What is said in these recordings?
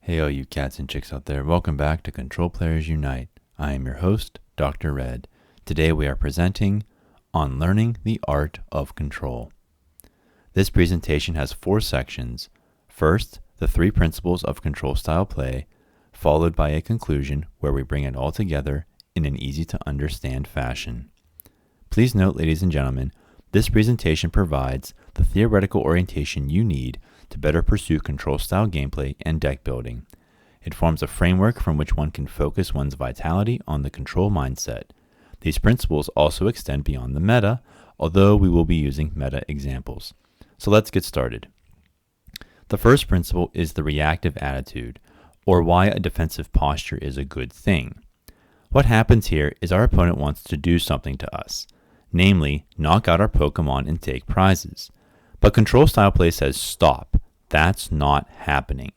Hey all you cats and chicks out there, welcome back to Control Players Unite. I am your host, Dr. Red. Today we are presenting on learning the art of control. This presentation has 4 sections. First, the 3 principles of control style play, followed by a conclusion where we bring it all together in an easy to understand fashion. Please note, ladies and gentlemen, this presentation provides the theoretical orientation you need to better pursue control style gameplay and deck building. It forms a framework from which one can focus one's vitality on the control mindset. These principles also extend beyond the meta, although we will be using meta examples. So let's get started. The first principle is the reactive attitude, or why a defensive posture is a good thing. What happens here is our opponent wants to do something to us, namely knock out our Pokémon and take prizes. But control style play says stop. That's not happening.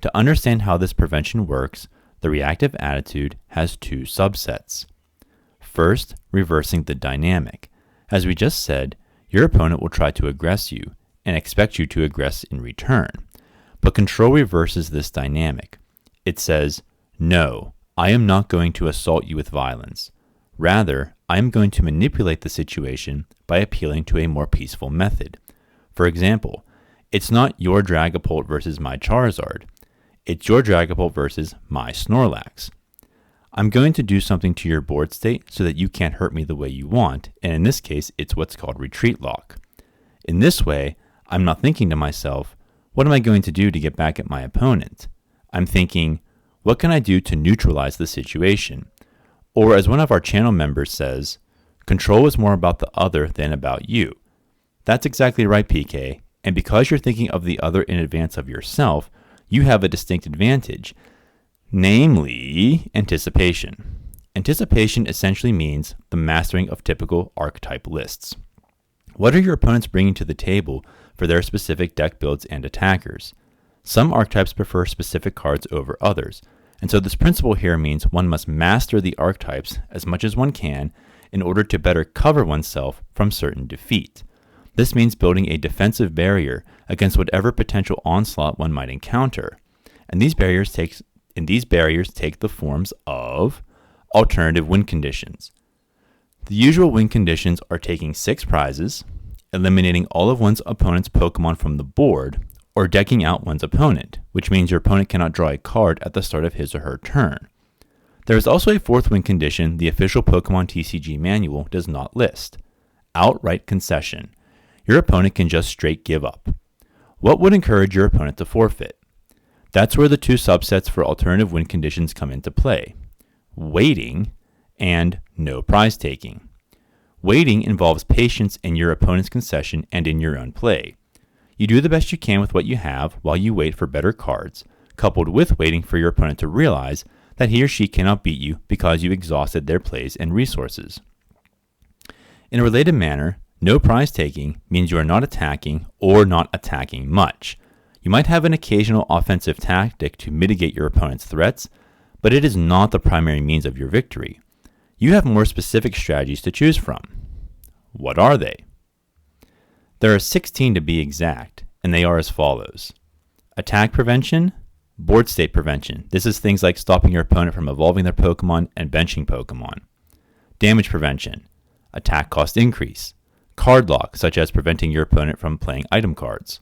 To understand how this prevention works, the reactive attitude has 2 subsets. First, reversing the dynamic. As we just said, your opponent will try to aggress you and expect you to aggress in return. But control reverses this dynamic. It says, no, I am not going to assault you with violence. Rather, I am going to manipulate the situation by appealing to a more peaceful method. For example, it's not your Dragapult versus my Charizard. It's your Dragapult versus my Snorlax. I'm going to do something to your board state so that you can't hurt me the way you want, and in this case, it's what's called retreat lock. In this way, I'm not thinking to myself, what am I going to do to get back at my opponent? I'm thinking, what can I do to neutralize the situation? Or as one of our channel members says, control is more about the other than about you. That's exactly right, PK, and because you're thinking of the other in advance of yourself, you have a distinct advantage, namely anticipation. Anticipation essentially means the mastering of typical archetype lists. What are your opponents bringing to the table for their specific deck builds and attackers? Some archetypes prefer specific cards over others, and so this principle here means one must master the archetypes as much as one can in order to better cover oneself from certain defeat. This means building a defensive barrier against whatever potential onslaught one might encounter. And these barriers take the forms of alternative win conditions. The usual win conditions are taking 6 prizes, eliminating all of one's opponent's Pokemon from the board, or decking out one's opponent, which means your opponent cannot draw a card at the start of his or her turn. There is also a 4th win condition the official Pokemon TCG manual does not list: outright concession. Your opponent can just straight give up. What would encourage your opponent to forfeit? That's where the 2 subsets for alternative win conditions come into play: waiting and no prize taking. Waiting involves patience in your opponent's concession and in your own play. You do the best you can with what you have while you wait for better cards, coupled with waiting for your opponent to realize that he or she cannot beat you because you exhausted their plays and resources. In a related manner, no prize taking means you are not attacking or not attacking much. You might have an occasional offensive tactic to mitigate your opponent's threats, but it is not the primary means of your victory. You have more specific strategies to choose from. What are they? There are 16 to be exact, and they are as follows: attack prevention, board state prevention. This is things like stopping your opponent from evolving their Pokemon and benching Pokemon. Damage prevention, attack cost increase. Card lock, such as preventing your opponent from playing item cards.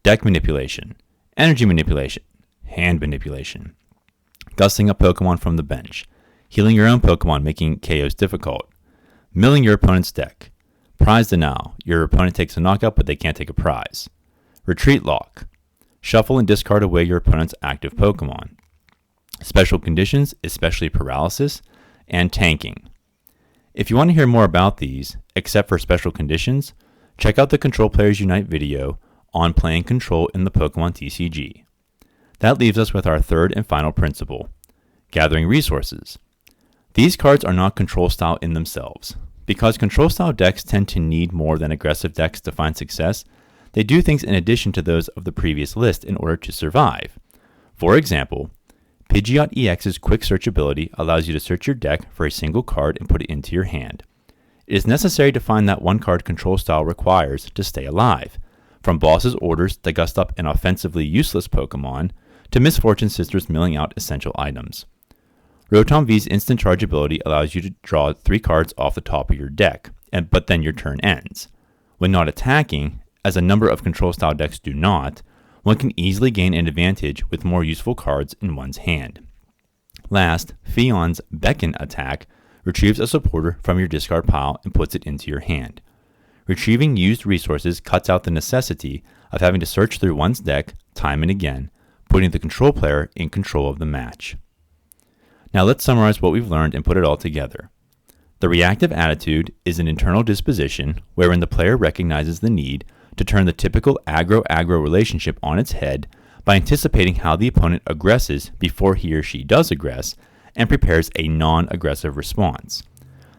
Deck manipulation, energy manipulation, hand manipulation. Gusting a Pokemon from the bench. Healing your own Pokemon, making KOs difficult. Milling your opponent's deck. Prize denial. Your opponent takes a knockout, but they can't take a prize. Retreat lock. Shuffle and discard away your opponent's active Pokemon. Special conditions, especially paralysis, and tanking. If you want to hear more about these, except for special conditions, check out the Control Players Unite video on playing control in the Pokemon TCG. That leaves us with our 3rd and final principle: gathering resources. These cards are not control style in themselves. Because control style decks tend to need more than aggressive decks to find success, they do things in addition to those of the previous list in order to survive. For example, Pidgeot EX's quick search ability allows you to search your deck for a single card and put it into your hand. It is necessary to find that one card control style requires to stay alive, from boss's orders to gust up an offensively useless Pokemon, to Misfortune Sisters milling out essential items. Rotom V's instant charge ability allows you to draw 3 cards off the top of your deck, but then your turn ends. When not attacking, as a number of control style decks do not, one can easily gain an advantage with more useful cards in one's hand. Last, Fion's Beckon attack retrieves a supporter from your discard pile and puts it into your hand. Retrieving used resources cuts out the necessity of having to search through one's deck time and again, putting the control player in control of the match. Now let's summarize what we've learned and put it all together. The reactive attitude is an internal disposition wherein the player recognizes the need to turn the typical aggro-aggro relationship on its head by anticipating how the opponent aggresses before he or she does aggress and prepares a non-aggressive response.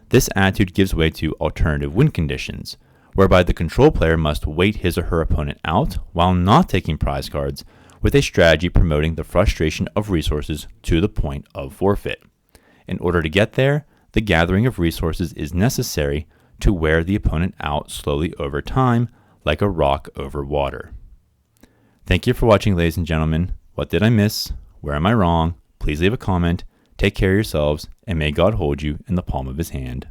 This attitude gives way to alternative win conditions, whereby the control player must wait his or her opponent out while not taking prize cards, with a strategy promoting the frustration of resources to the point of forfeit. In order to get there, the gathering of resources is necessary to wear the opponent out slowly over time, like a rock over water. Thank you for watching, ladies and gentlemen. What did I miss? Where am I wrong? Please leave a comment. Take care of yourselves, and may God hold you in the palm of his hand.